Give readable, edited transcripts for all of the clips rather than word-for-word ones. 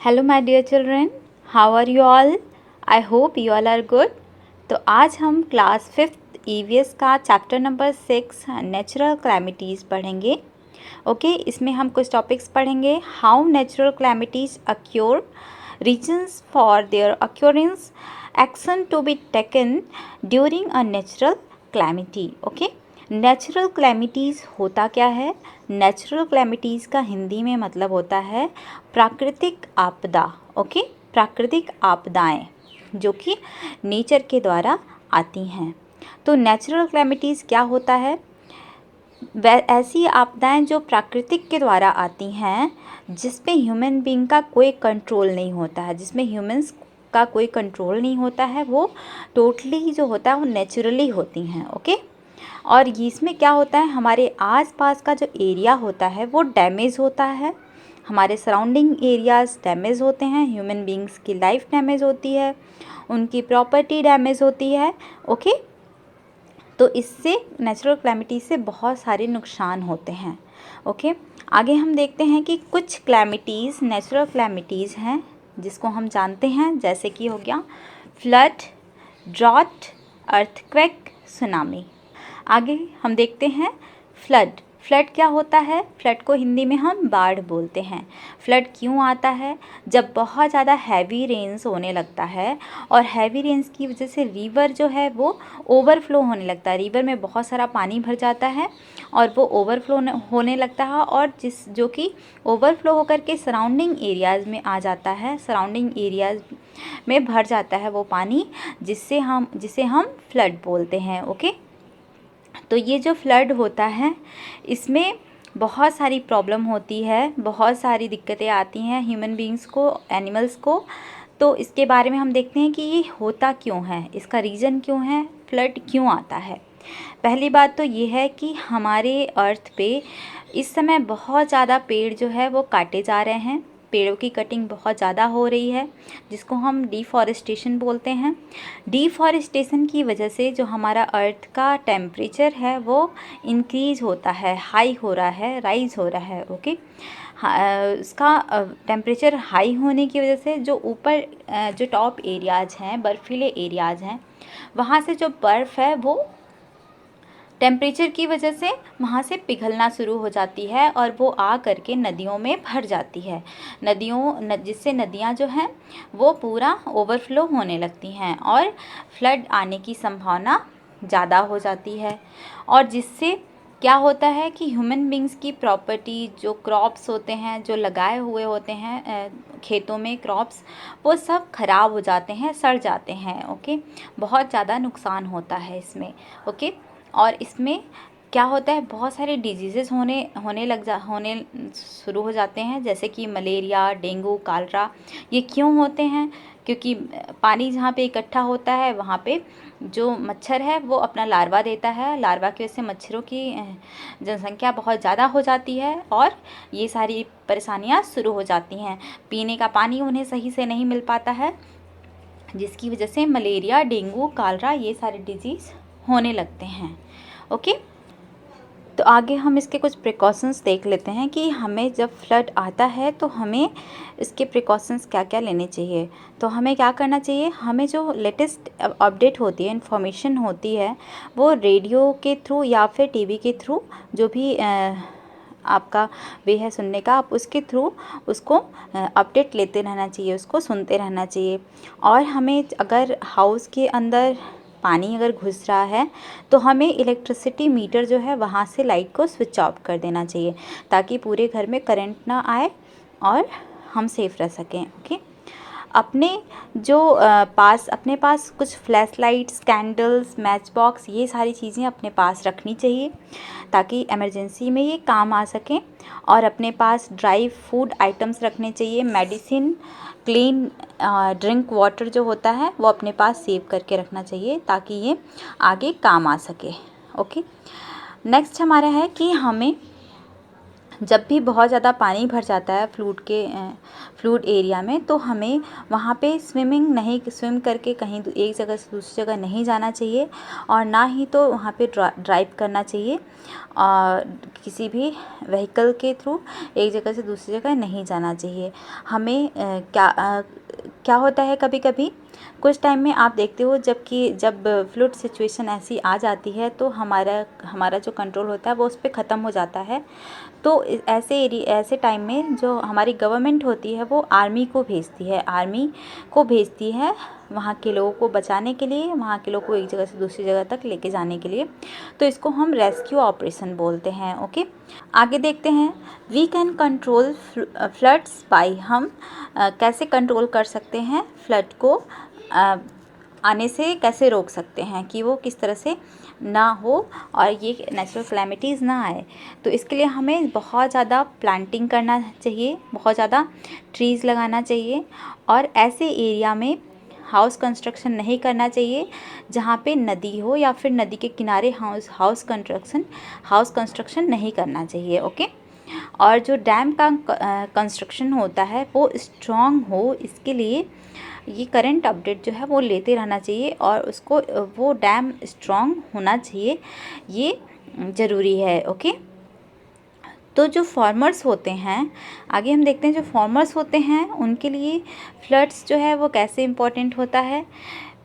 Hello my dear children, how are you all? I hope you all are good. तो आज हम class 5th EVS का chapter number 6 natural calamities पढ़ेंगे। ओके, इसमें हम कुछ टॉपिक्स पढ़ेंगे। How natural calamities occur, reasons for their occurrence, action to be taken during a natural calamity. Okay, natural calamities होता क्या है? नेचुरल क्लैमिटीज़ का हिंदी में मतलब होता है प्राकृतिक आपदा। ओके, प्राकृतिक आपदाएं जो कि नेचर के द्वारा आती हैं। तो नेचुरल क्लैमिटीज़ क्या होता है? ऐसी आपदाएं जो प्राकृतिक के द्वारा आती हैं, जिसमें ह्यूमन बीइंग का कोई कंट्रोल नहीं होता है, जिसमें ह्यूमंस का कोई कंट्रोल नहीं होता है, वो टोटली जो होता है वो नेचुरली होती हैं। ओके, और इसमें क्या होता है, हमारे आसपास का जो एरिया होता है वो डैमेज होता है, हमारे सराउंडिंग एरियाज़ डैमेज होते हैं, ह्यूमन बीइंग्स की लाइफ डैमेज होती है, उनकी प्रॉपर्टी डैमेज होती है। ओके, तो इससे नेचुरल क्लैमिटी से बहुत सारे नुकसान होते हैं। ओके, आगे हम देखते हैं कि कुछ क्लैमिटीज़ नेचुरल क्लैमिटीज़ हैं जिसको हम जानते हैं, जैसे कि हो गया फ्लड, ड्रॉट, अर्थक्वेक, सुनामी। आगे हम देखते हैं फ्लड। फ्लड क्या होता है? फ्लड को हिंदी में हम बाढ़ बोलते हैं। फ्लड क्यों आता है? जब बहुत ज़्यादा हैवी रेन्स होने लगता है और हैवी रेन्स की वजह से रिवर जो है वो ओवरफ्लो होने लगता है। रिवर में बहुत सारा पानी भर जाता है और वो ओवरफ्लो होने लगता है, और जो कि ओवरफ्लो होकर के सराउंडिंग एरियाज़ में आ जाता है, सराउंडिंग एरियाज़ में भर जाता है वो पानी, जिसे हम फ्लड बोलते हैं। ओके, तो ये जो फ्लड होता है इसमें बहुत सारी प्रॉब्लम होती है, बहुत सारी दिक्कतें आती हैं ह्यूमन बीइंग्स को, एनिमल्स को। तो इसके बारे में हम देखते हैं कि ये होता क्यों है, इसका रीज़न क्यों है, फ्लड क्यों आता है। पहली बात तो ये है कि हमारे अर्थ पे इस समय बहुत ज़्यादा पेड़ जो है वो काटे जा रहे हैं, पेड़ों की कटिंग बहुत ज़्यादा हो रही है, जिसको हम डिफॉरेस्टेशन बोलते हैं। डिफॉरेस्टेशन की वजह से जो हमारा अर्थ का टेम्परेचर है वो इंक्रीज होता है, हाई हो रहा है, राइज हो रहा है। ओके, उसका टेम्परेचर हाई होने की वजह से जो ऊपर जो टॉप एरियाज़ हैं, बर्फीले एरियाज़ हैं, वहाँ से जो बर्फ़ है वो टेम्परेचर की वजह से वहाँ से पिघलना शुरू हो जाती है और वो आ करके नदियों में भर जाती है। जिससे नदियाँ जो हैं वो पूरा ओवरफ्लो होने लगती हैं और फ्लड आने की संभावना ज़्यादा हो जाती है। और जिससे क्या होता है कि ह्यूमन बींग्स की प्रॉपर्टी, जो क्रॉप्स होते हैं, जो लगाए हुए होते हैं खेतों में क्रॉप्स, वो सब खराब हो जाते हैं, सड़ जाते हैं। ओके, बहुत ज़्यादा नुकसान होता है इसमें। ओके, और इसमें क्या होता है, बहुत सारे डिजीज़ेस होने शुरू हो जाते हैं, जैसे कि मलेरिया, डेंगू, कालरा। ये क्यों होते हैं? क्योंकि पानी जहाँ पे इकट्ठा होता है वहाँ पे जो मच्छर है वो अपना लार्वा देता है, लार्वा की वजह से मच्छरों की जनसंख्या बहुत ज़्यादा हो जाती है और ये सारी परेशानियाँ शुरू हो जाती हैं। पीने का पानी उन्हें सही से नहीं मिल पाता है, जिसकी वजह से मलेरिया, डेंगू, कालरा ये सारे डिजीज़ होने लगते हैं। ओके, तो आगे हम इसके कुछ प्रिकॉशंस देख लेते हैं कि हमें जब फ्लड आता है तो हमें इसके प्रिकॉशंस क्या क्या लेने चाहिए। तो हमें क्या करना चाहिए, हमें जो लेटेस्ट अपडेट होती है, इन्फॉर्मेशन होती है, वो रेडियो के थ्रू या फिर टीवी के थ्रू, जो भी आपका वे है सुनने का, आप उसके थ्रू उसको अपडेट लेते रहना चाहिए, उसको सुनते रहना चाहिए। और हमें अगर हाउस के अंदर पानी अगर घुस रहा है तो हमें इलेक्ट्रिसिटी मीटर जो है वहाँ से लाइट को स्विच ऑफ कर देना चाहिए, ताकि पूरे घर में करंट ना आए और हम सेफ रह सकें। ओके, अपने पास कुछ flash lights, candles, match box, ये सारी चीज़ें अपने पास रखनी चाहिए ताकि इमरजेंसी में ये काम आ सकें। और अपने पास ड्राई फूड आइटम्स रखने चाहिए, मेडिसिन, क्लीन ड्रिंक वाटर जो होता है वो अपने पास सेव करके रखना चाहिए ताकि ये आगे काम आ सके। ओके, नेक्स्ट हमारा है कि हमें जब भी बहुत ज़्यादा पानी भर जाता है फ्लूड एरिया में, तो हमें वहाँ पे स्विम करके कहीं एक जगह से दूसरी जगह नहीं जाना चाहिए, और ना ही तो वहाँ पे ड्राइव करना चाहिए, और किसी भी व्हीकल के थ्रू एक जगह से दूसरी जगह नहीं जाना चाहिए। हमें क्या होता है, कभी कभी कुछ टाइम में आप देखते हो जब फ्लूड सिचुएशन ऐसी आ जाती है, तो हमारा जो कंट्रोल होता है वो उस पर ख़त्म हो जाता है। तो ऐसे टाइम में जो हमारी गवर्नमेंट होती है वो आर्मी को भेजती है वहाँ के लोगों को बचाने के लिए, वहाँ के लोगों को एक जगह से दूसरी जगह तक लेके जाने के लिए। तो इसको हम रेस्क्यू ऑपरेशन बोलते हैं। ओके, आगे देखते हैं। We can control floods by, हम कैसे कंट्रोल कर सकते हैं फ्लड को, आने से कैसे रोक सकते हैं कि वो किस तरह से ना हो और ये नेचुरल कैलेमिटीज़ ना आए। तो इसके लिए हमें बहुत ज़्यादा प्लांटिंग करना चाहिए, बहुत ज़्यादा ट्रीज़ लगाना चाहिए, और ऐसे एरिया में हाउस कंस्ट्रक्शन नहीं करना चाहिए जहाँ पे नदी हो, या फिर नदी के किनारे हाउस कंस्ट्रक्शन नहीं करना चाहिए। ओके, और जो डैम का कंस्ट्रक्शन होता है वो स्ट्रॉन्ग हो, इसके लिए ये करंट अपडेट जो है वो लेते रहना चाहिए, और वो डैम स्ट्रॉन्ग होना चाहिए, ये ज़रूरी है। ओके, तो जो फार्मर्स होते हैं, आगे हम देखते हैं जो फार्मर्स होते हैं उनके लिए फ्लड्स जो है वो कैसे इम्पोर्टेंट होता है।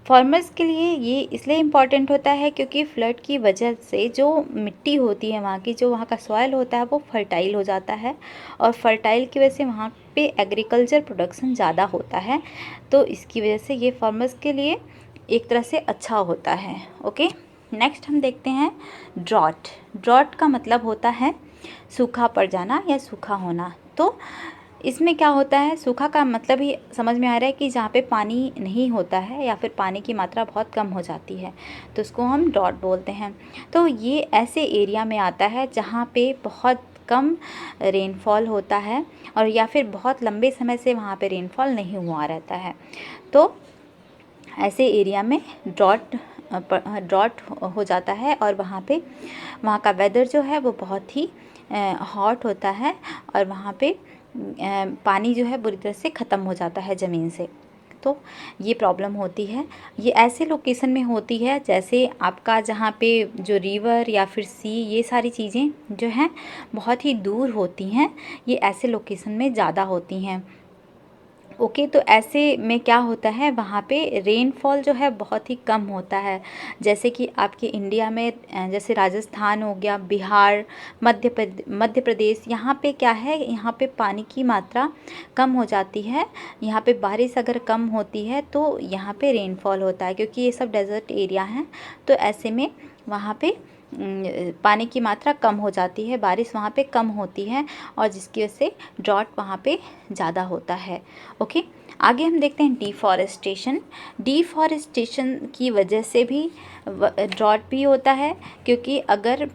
फार्मर्स के लिए ये इसलिए इम्पॉर्टेंट होता है क्योंकि फ्लड की वजह से जो मिट्टी होती है वहाँ की, जो वहाँ का सॉइल होता है वो फर्टाइल हो जाता है, और फर्टाइल की वजह से वहाँ पे एग्रीकल्चर प्रोडक्शन ज़्यादा होता है। तो इसकी वजह से ये फार्मर्स के लिए एक तरह से अच्छा होता है। ओके, नेक्स्ट हम देखते हैं ड्रॉट का मतलब होता है सूखा पड़ जाना या सूखा होना। तो इसमें क्या होता है, सूखा का मतलब ही समझ में आ रहा है कि जहाँ पे पानी नहीं होता है या फिर पानी की मात्रा बहुत कम हो जाती है, तो उसको हम ड्रॉट बोलते हैं। तो ये ऐसे एरिया में आता है जहाँ पे बहुत कम रेनफॉल होता है, और या फिर बहुत लंबे समय से वहाँ पे रेनफॉल नहीं हुआ रहता है। तो ऐसे एरिया में ड्रॉट हो जाता है, और वहाँ का वेदर जो है वो बहुत ही हॉट होता है, और वहाँ पे पानी जो है बुरी तरह से ख़त्म हो जाता है ज़मीन से। तो ये प्रॉब्लम होती है, ये ऐसे लोकेशन में होती है जैसे आपका जहाँ पे जो रिवर या फिर सी, ये सारी चीज़ें जो हैं बहुत ही दूर होती हैं, ये ऐसे लोकेशन में ज़्यादा होती हैं। ओके, तो ऐसे में क्या होता है, वहाँ पे रेनफॉल जो है बहुत ही कम होता है। जैसे कि आपके इंडिया में जैसे राजस्थान हो गया, बिहार, मध्य प्रदेश, यहाँ पे क्या है, यहाँ पे पानी की मात्रा कम हो जाती है। यहाँ पे बारिश अगर कम होती है तो यहाँ पे रेनफॉल होता है, क्योंकि ये सब डेजर्ट एरिया हैं। तो ऐसे में वहाँ पे पानी की मात्रा कम हो जाती है, बारिश वहाँ पे कम होती है, और जिसकी वजह से ड्रॉट वहाँ पे ज़्यादा होता है। ओके, आगे हम देखते हैं डिफॉरेस्टेशन की वजह से भी ड्रॉट भी होता है, क्योंकि अगर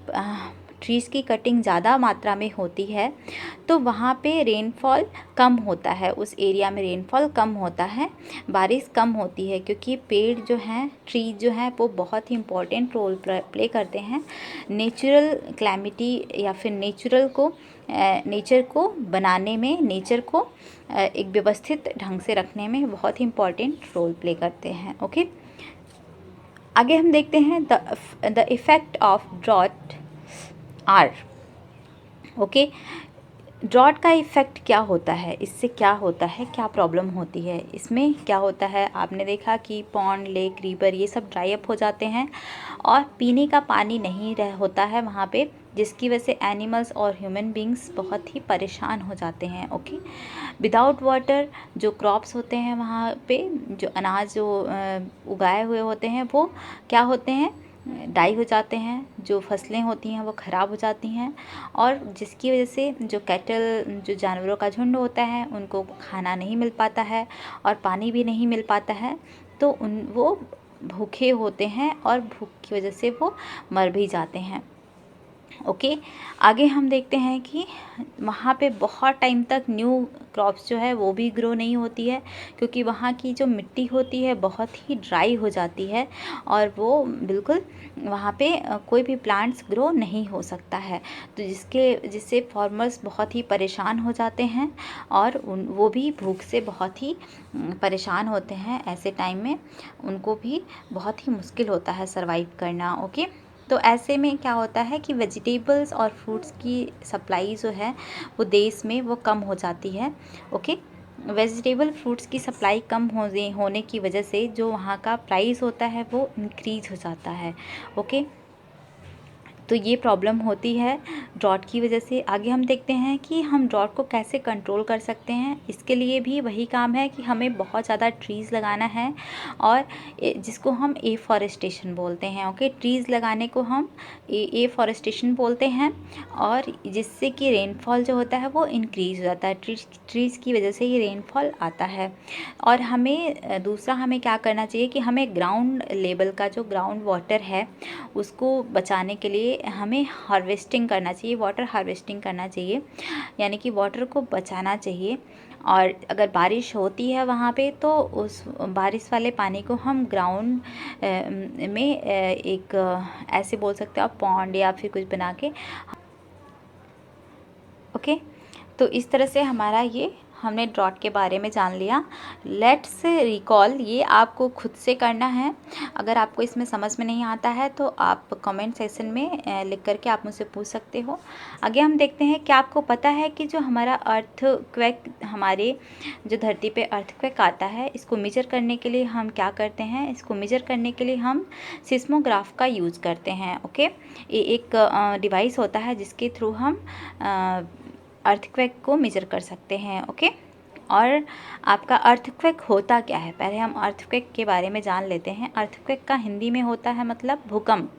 ट्रीज़ की कटिंग ज़्यादा मात्रा में होती है तो वहाँ पे रेनफॉल कम होता है, उस एरिया में रेनफॉल कम होता है, बारिश कम होती है, क्योंकि पेड़ जो हैं, ट्रीज जो हैं, वो बहुत ही इम्पोर्टेंट रोल प्ले करते हैं नेचुरल क्लैमिटी या फिर नेचर को बनाने में, नेचर को एक व्यवस्थित ढंग से रखने में बहुत ही इम्पोर्टेंट रोल प्ले करते हैं। ओके, आगे हम देखते हैं the effect of drought are. Okay, drought का इफ़ेक्ट क्या होता है, इससे क्या होता है, क्या प्रॉब्लम होती है, इसमें क्या होता है। आपने देखा कि पॉन्ड, लेक, रिवर ये सब ड्राई अप हो जाते हैं, और पीने का पानी नहीं होता है वहाँ पे, जिसकी वजह से एनिमल्स और ह्यूमन बींग्स बहुत ही परेशान हो जाते हैं। ओके, विदाउट वाटर जो क्रॉप्स होते हैं वहाँ पे, जो अनाज जो उगाए हुए होते हैं वो क्या होते हैं, डाई हो जाते हैं, जो फसलें होती हैं वो ख़राब हो जाती हैं, और जिसकी वजह से जो कैटल, जो जानवरों का झुंड होता है, उनको खाना नहीं मिल पाता है और पानी भी नहीं मिल पाता है, तो वो भूखे होते हैं, और भूख की वजह से वो मर भी जाते हैं। ओके। आगे हम देखते हैं कि वहाँ पे बहुत टाइम तक न्यू क्रॉप्स जो है वो भी ग्रो नहीं होती है, क्योंकि वहाँ की जो मिट्टी होती है बहुत ही ड्राई हो जाती है और वो बिल्कुल वहाँ पे कोई भी प्लांट्स ग्रो नहीं हो सकता है। तो जिससे फार्मर्स बहुत ही परेशान हो जाते हैं और वो भी भूख से बहुत ही परेशान होते हैं। ऐसे टाइम में उनको भी बहुत ही मुश्किल होता है सरवाइव करना। ओके। तो ऐसे में क्या होता है कि वेजिटेबल्स और फ्रूट्स की सप्लाई जो है वो देश में वो कम हो जाती है। ओके। वेजिटेबल फ्रूट्स की सप्लाई कम होने की वजह से जो वहाँ का प्राइस होता है वो इंक्रीज हो जाता है। ओके। तो ये प्रॉब्लम होती है ड्रॉट की वजह से। आगे हम देखते हैं कि हम ड्रॉट को कैसे कंट्रोल कर सकते हैं। इसके लिए भी वही काम है कि हमें बहुत ज़्यादा ट्रीज़ लगाना है, और जिसको हम एफॉरेस्टेशन बोलते हैं। ओके। ट्रीज़ लगाने को हम एफॉरेस्टेशन बोलते हैं, और जिससे कि रेनफॉल जो होता है वो इंक्रीज़ हो जाता है। ट्रीज़ की वजह से ही रेनफॉल आता है। और हमें दूसरा हमें क्या करना चाहिए कि हमें ग्राउंड लेवल का जो ग्राउंड वाटर है उसको बचाने के लिए हमें हार्वेस्टिंग करना चाहिए, वाटर हार्वेस्टिंग करना चाहिए, यानी कि वाटर को बचाना चाहिए। और अगर बारिश होती है वहाँ पे तो उस बारिश वाले पानी को हम ग्राउंड में एक ऐसे बोल सकते हो आप पॉन्ड या फिर कुछ बना के। ओके। तो इस तरह से हमारा ये हमने ड्रॉट के बारे में जान लिया। लेट्स रिकॉल, ये आपको खुद से करना है। अगर आपको इसमें समझ में नहीं आता है तो आप कमेंट सेक्शन में लिख करके आप मुझसे पूछ सकते हो। आगे हम देखते हैं, क्या आपको पता है कि जो हमारा अर्थक्वेक, हमारे जो धरती पे अर्थक्वेक आता है, इसको मेजर करने के लिए हम क्या करते हैं? इसको मेजर करने के लिए हम सिस्मोग्राफ का यूज़ करते हैं। ओके। ये एक डिवाइस होता है जिसके थ्रू हम अर्थक्वेक को मेजर कर सकते हैं। ओके। और आपका अर्थक्वेक होता क्या है, पहले हम अर्थक्वेक के बारे में जान लेते हैं। अर्थक्वेक का हिंदी में होता है मतलब भूकंप।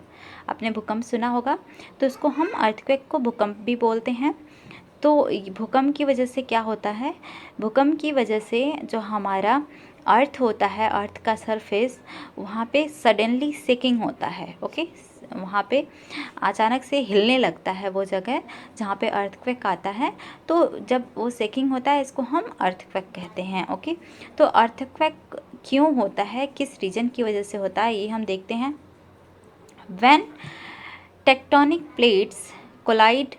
आपने भूकंप सुना होगा, तो उसको हम अर्थक्वेक को भूकंप भी बोलते हैं। तो भूकंप की वजह से क्या होता है? भूकंप की वजह से जो हमारा अर्थ होता है, अर्थ का सरफेस, वहाँ पे सडनली शेकिंग होता है। ओके। वहाँ पे अचानक से हिलने लगता है वो जगह जहाँ पे अर्थक्वेक आता है। तो जब वो शेकिंग होता है इसको हम अर्थक्वेक कहते हैं। ओके। तो अर्थक्वेक क्यों होता है, किस रीजन की वजह से होता है, ये हम देखते हैं। When tectonic plates collide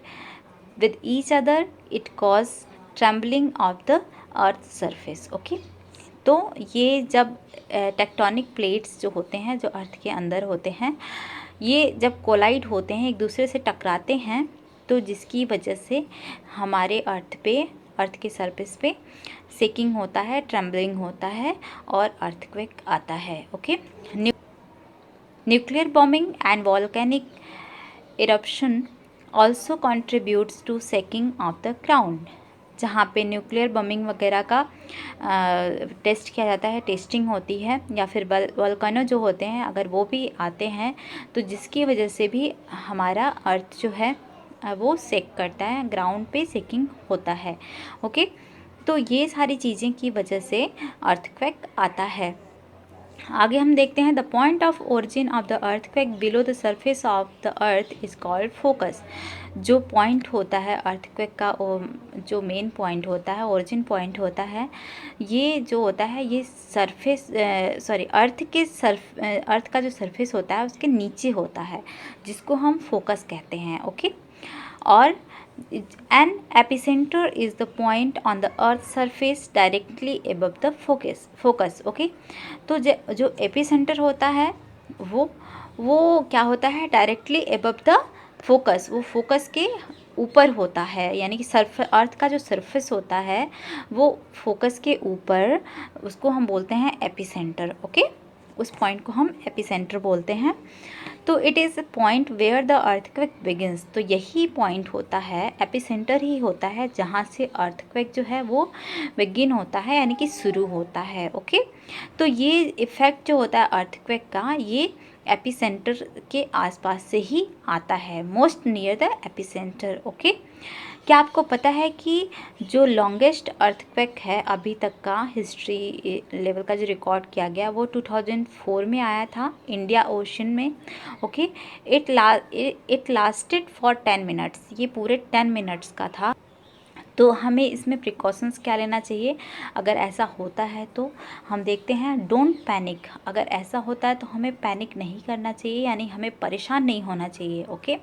with each other it cause trembling of the earth surface। Okay. तो ये जब टेक्टोनिक प्लेट्स जो होते हैं, जो अर्थ के अंदर होते हैं, ये जब कोलाइड होते हैं, एक दूसरे से टकराते हैं, तो जिसकी वजह से हमारे अर्थ के सरफेस पे शेकिंग होता है, ट्रेम्बलिंग होता है और अर्थक्वेक आता है। Okay. Nuclear bombing and volcanic eruption also contributes to shaking of the ground. जहाँ पे न्यूक्लियर बमिंग वगैरह का टेस्ट किया जाता है, टेस्टिंग होती है, या फिर वोल्केनो जो होते हैं अगर वो भी आते हैं, तो जिसकी वजह से भी हमारा अर्थ जो है वो शेक करता है, ग्राउंड पे शेकिंग होता है। ओके। तो ये सारी चीज़ें की वजह से अर्थक्वेक आता है। आगे हम देखते हैं, the point of origin of the earthquake below the surface of the earth is called focus. जो पॉइंट होता है अर्थक्वेक का, जो मेन पॉइंट होता है, ओरिजिन पॉइंट होता है, ये जो होता है ये सरफेस अर्थ का जो सरफेस होता है उसके नीचे होता है, जिसको हम फोकस कहते हैं। ओके। और an epicenter is the point on the earth's surface directly above the focus। Okay. तो जो एपिसेंटर होता है वो क्या होता है? डायरेक्टली एबव द फोकस, वो फोकस के ऊपर होता है, यानी कि अर्थ का जो सरफेस होता है वो फोकस के ऊपर, उसको हम बोलते हैं एपिसेंटर। ओके। उस पॉइंट को हम एपिसेंटर बोलते हैं। तो it is a point where the earthquake begins. तो यही पॉइंट होता है, एपिसेंटर ही होता है जहाँ से अर्थक्वेक जो है वो बिगिन होता है, यानी कि शुरू होता है। ओके। तो ये इफ़ेक्ट जो होता है अर्थक्वेक का, ये एपिसेंटर के आसपास से ही आता है, most near the epicentre. Okay. क्या आपको पता है कि जो लॉन्गेस्ट अर्थक्वेक है अभी तक का हिस्ट्री लेवल का जो रिकॉर्ड किया गया वो 2004 में आया था इंडिया ओशन में। Okay, it lasted for 10 minutes, ये पूरे 10 मिनट्स का था। तो हमें इसमें प्रिकॉशंस क्या लेना चाहिए अगर ऐसा होता है तो हम देखते हैं डोंट पैनिक। अगर ऐसा होता है तो हमें पैनिक नहीं करना चाहिए, यानी हमें परेशान नहीं होना चाहिए। Okay,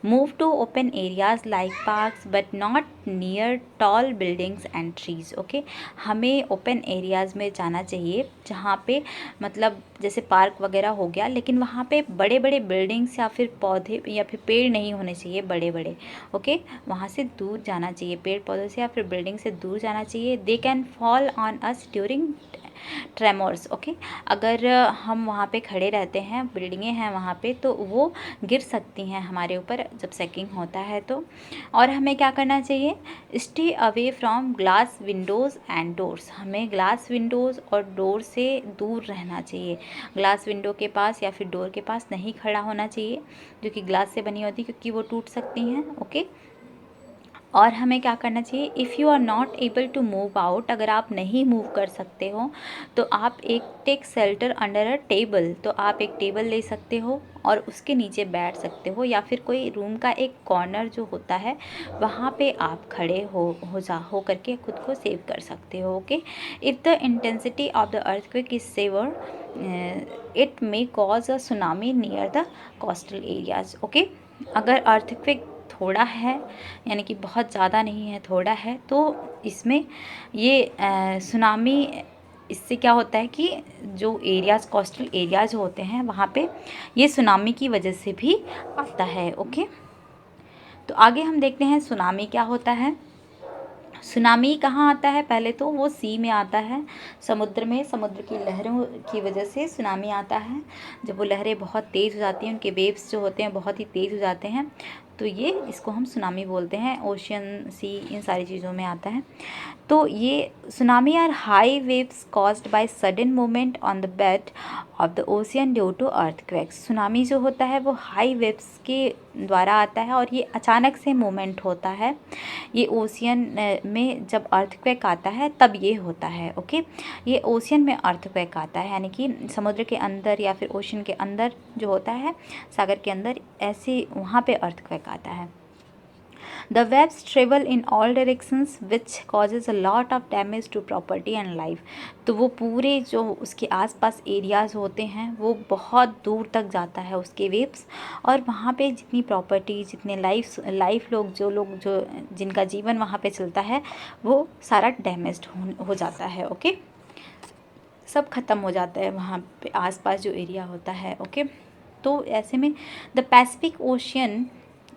move to open areas like parks but not near tall buildings and trees. Okay, हमें ओपन एरियाज़ में जाना चाहिए जहाँ पे मतलब जैसे पार्क वगैरह हो गया, लेकिन वहाँ पे बड़े बड़े बिल्डिंग्स या फिर पौधे या फिर पेड़ नहीं होने चाहिए बड़े बड़े। ओके, वहाँ से दूर जाना चाहिए, पेड़ पौधों से या फिर बिल्डिंग से दूर जाना चाहिए। They can fall on us during tremors. Okay, अगर हम वहाँ पे खड़े रहते हैं, बिल्डिंगें हैं वहाँ पे, तो वो गिर सकती हैं हमारे ऊपर जब सेकिंग होता है तो। और हमें क्या करना चाहिए, stay away from glass Windows and doors. हमें ग्लास विंडोज़ और डोर से दूर रहना चाहिए। ग्लास विंडो के पास या फिर डोर के पास नहीं खड़ा होना चाहिए जो कि ग्लास से बनी होती है, क्योंकि वो टूट सकती हैं। ओके, और हमें क्या करना चाहिए, if you are not able to move out, अगर आप नहीं मूव कर सकते हो तो आप एक take shelter under a table, तो आप एक टेबल ले सकते हो और उसके नीचे बैठ सकते हो, या फिर कोई रूम का एक कॉर्नर जो होता है वहाँ पे आप खड़े हो करके खुद को सेव कर सकते हो। Okay, if the intensity of the earthquake is severe it may cause a tsunami near the coastal areas. Okay, अगर अर्थक्वेक थोड़ा है, यानी कि बहुत ज़्यादा नहीं है, थोड़ा है, तो इसमें ये सुनामी, इससे क्या होता है कि जो एरियाज़ कोस्टल एरियाज होते हैं वहाँ पे ये सुनामी की वजह से भी आता है। ओके, तो आगे हम देखते हैं सुनामी क्या होता है। सुनामी कहाँ आता है, पहले तो वो सी में आता है, समुद्र में, समुद्र की लहरों की वजह से सुनामी आता है। जब वो लहरें बहुत तेज़ हो जाती हैं, उनके वेव्स जो होते हैं बहुत ही तेज़ हो जाते हैं, तो ये इसको हम सुनामी बोलते हैं। ओशियन, सी, इन सारी चीज़ों में आता है। तो ये tsunami are high waves caused by sudden movement on the bed of the ocean due to earthquakes. Tsunami जो होता है वो हाई वेव्स के द्वारा आता है और ये अचानक से मूवमेंट होता है। ये ओशियन में जब अर्थक्वेक आता है तब ये होता है। ओके, ये ओशियन में अर्थक्वेक आता है, यानी कि समुद्र के अंदर या फिर ओशियन के अंदर जो होता है, सागर के अंदर, ऐसे वहाँ पे अर्थक्वेक आता है। The waves travel in all directions which causes a lot of damage to property and life। तो वो पूरे जो उसके आसपास एरियाज़ होते हैं वो बहुत दूर तक जाता है उसके वेव्स, और वहाँ पे जितनी प्रॉपर्टी, जितने लाइफ लोग जो जिनका जीवन वहाँ पे चलता है वो सारा डैमेज्ड हो जाता है। ओके, सब ख़त्म हो जाता है वहाँ पे आसपास जो एरिया होता है। ओके, तो ऐसे में the Pacific ocean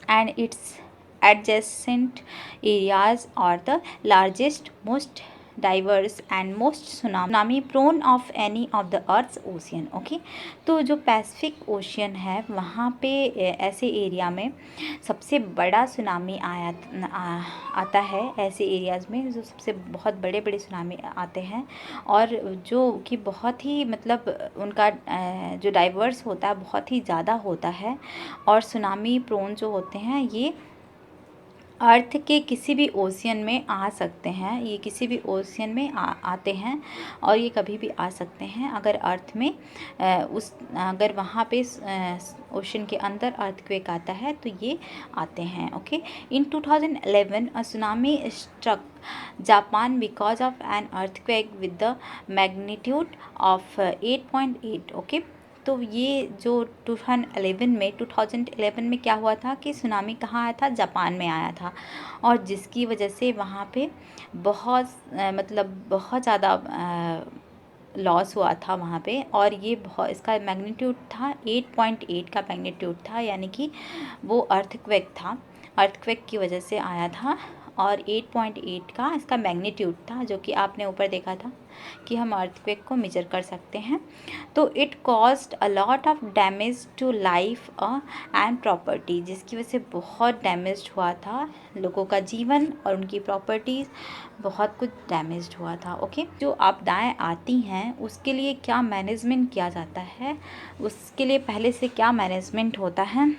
and its adjacent areas are the largest, most diverse and most tsunami prone of any of the earth's ocean। Okay, तो जो पैसिफिक ओशियन है वहाँ पे ऐसे एरिया में सबसे बड़ा सुनामी आता है। ऐसे एरियाज़ में जो सबसे बहुत बड़े बड़े सुनामी आते हैं, और जो कि बहुत ही मतलब उनका जो डाइवर्स होता है बहुत ही ज़्यादा होता है। और सुनामी प्रोन जो होते हैं ये अर्थ के किसी भी ओशियन में आ सकते हैं, ये किसी भी ओशियन में आते हैं, और ये कभी भी आ सकते हैं अगर अर्थ में अगर वहाँ पे ओशन के अंदर अर्थक्वेक आता है तो ये आते हैं। Okay, in 2011 a tsunami struck Japan because of an earthquake with the magnitude of 8.8। Okay, तो ये जो 2011 में क्या हुआ था कि सुनामी कहाँ आया था, जापान में आया था, और जिसकी वजह से वहाँ पे बहुत बहुत ज़्यादा लॉस हुआ था वहाँ पे। और ये बहुत, इसका मैग्नीट्यूड था 8.8 का मैग्नीट्यूड था, यानी कि वो अर्थक्वेक था, अर्थक्वेक की वजह से आया था। और 8.8 का इसका मैग्नीट्यूड था, जो कि आपने ऊपर देखा था कि हम अर्थक्वेक को मेजर कर सकते हैं। तो it caused a lot of damage to life and property, जिसकी वजह से बहुत डैमेज हुआ था लोगों का जीवन और उनकी प्रॉपर्टीज़, बहुत कुछ डैमेज हुआ था। ओके, जो आपदाएं आती हैं उसके लिए क्या मैनेजमेंट किया जाता है, उसके लिए पहले से क्या मैनेजमेंट होता है?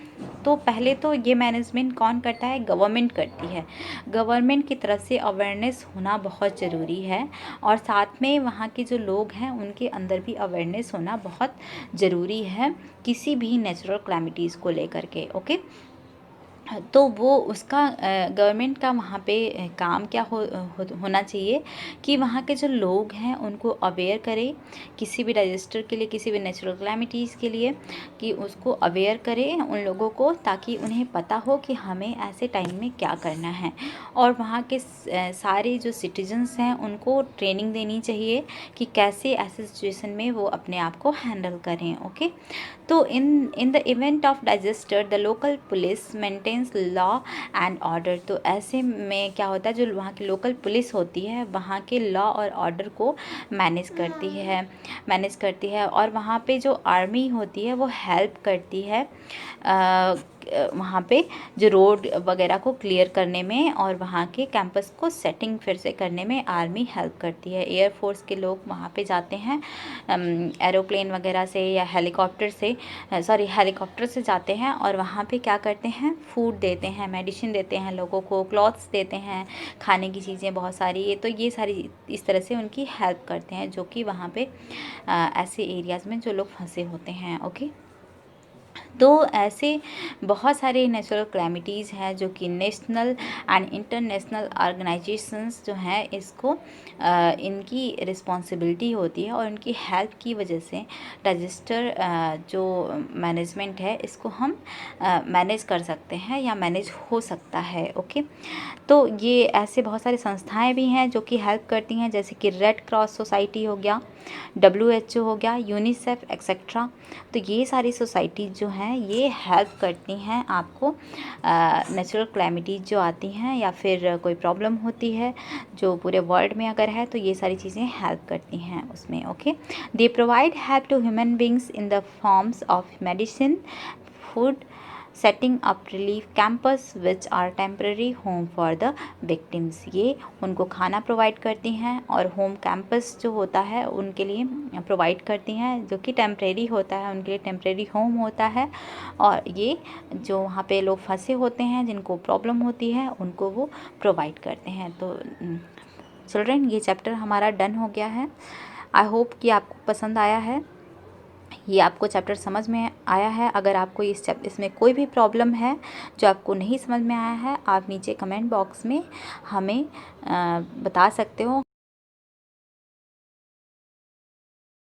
तो पहले तो ये मैनेजमेंट कौन करता है? गवर्नमेंट करती है। गवर्नमेंट की तरफ से अवेयरनेस होना बहुत ज़रूरी है, और साथ में वहाँ के जो लोग हैं उनके अंदर भी अवेयरनेस होना बहुत ज़रूरी है किसी भी नेचुरल क्लैमिटीज़ को लेकर के। ओके, तो वो उसका गवर्नमेंट का वहाँ पे काम क्या होना चाहिए कि वहाँ के जो लोग हैं उनको अवेयर करे किसी भी डिज़ास्टर के लिए, किसी भी नेचुरल क्लैमिटीज़ के लिए, कि उसको अवेयर करें उन लोगों को, ताकि उन्हें पता हो कि हमें ऐसे टाइम में क्या करना है। और वहाँ के सारे जो सिटीजन्स हैं उनको ट्रेनिंग देनी चाहिए कि कैसे ऐसे सिचुएशन में वो अपने आप को हैंडल करें। ओके, तो in the event of disaster the local police maintains law and order. तो ऐसे में क्या होता है, जो वहाँ की लोकल पुलिस होती है वहाँ के लॉ और ऑर्डर को मैनेज करती है, और वहाँ पे जो आर्मी होती है वो हेल्प करती है वहाँ पे जो रोड वगैरह को क्लियर करने में, और वहाँ के कैंपस को सेटिंग फिर से करने में आर्मी हेल्प करती है। एयरफोर्स के लोग वहाँ पे जाते हैं एरोप्लेन वगैरह से या हेलीकॉप्टर से जाते हैं, और वहाँ पे क्या करते हैं, फूड देते हैं, मेडिसिन देते हैं लोगों को, क्लॉथ्स देते हैं, खाने की चीज़ें बहुत सारी। तो ये सारी इस तरह से उनकी हेल्प करते हैं, जो कि वहाँ पे ऐसे एरियाज़ में जो लोग फंसे होते हैं। ओके, तो ऐसे बहुत सारे नेचुरल क्लैमिटीज़ हैं जो कि नेशनल एंड इंटरनेशनल ऑर्गेनाइजेशंस जो हैं इसको इनकी रिस्पॉन्सिबिलिटी होती है, और उनकी हेल्प की वजह से डिजास्टर जो मैनेजमेंट है इसको हम मैनेज कर सकते हैं या मैनेज हो सकता है। ओके, तो ये ऐसे बहुत सारी संस्थाएं भी हैं जो कि हेल्प करती हैं, जैसे कि रेड क्रॉस सोसाइटी हो गया, WHO हो गया, यूनिसेफ एक्सेट्रा। तो ये सारी सोसाइटी जो हैं ये हेल्प करती हैं आपको नेचुरल क्लैमिटीज़ जो आती हैं या फिर कोई प्रॉब्लम होती है जो पूरे वर्ल्ड में अगर है, तो ये सारी चीज़ें हेल्प करती हैं उसमें। Okay, they provide help to human beings in the forms of medicine, food, setting up relief camps which are temporary home for the victims. ये उनको खाना प्रोवाइड करती हैं और होम कैंपस जो होता है उनके लिए प्रोवाइड करती हैं, जो कि टेम्प्रेरी होता है, उनके लिए टेम्प्रेरी होम होता है। और ये जो वहाँ पे लोग फंसे होते हैं जिनको प्रॉब्लम होती है उनको वो प्रोवाइड करते हैं। तो चिल्ड्रन, ये चैप्टर हमारा डन हो गया है। आई होप कि आपको पसंद आया है, ये आपको चैप्टर समझ में आया है। अगर आपको इसमें कोई भी प्रॉब्लम है जो आपको नहीं समझ में आया है, आप नीचे कमेंट बॉक्स में हमें बता सकते हो।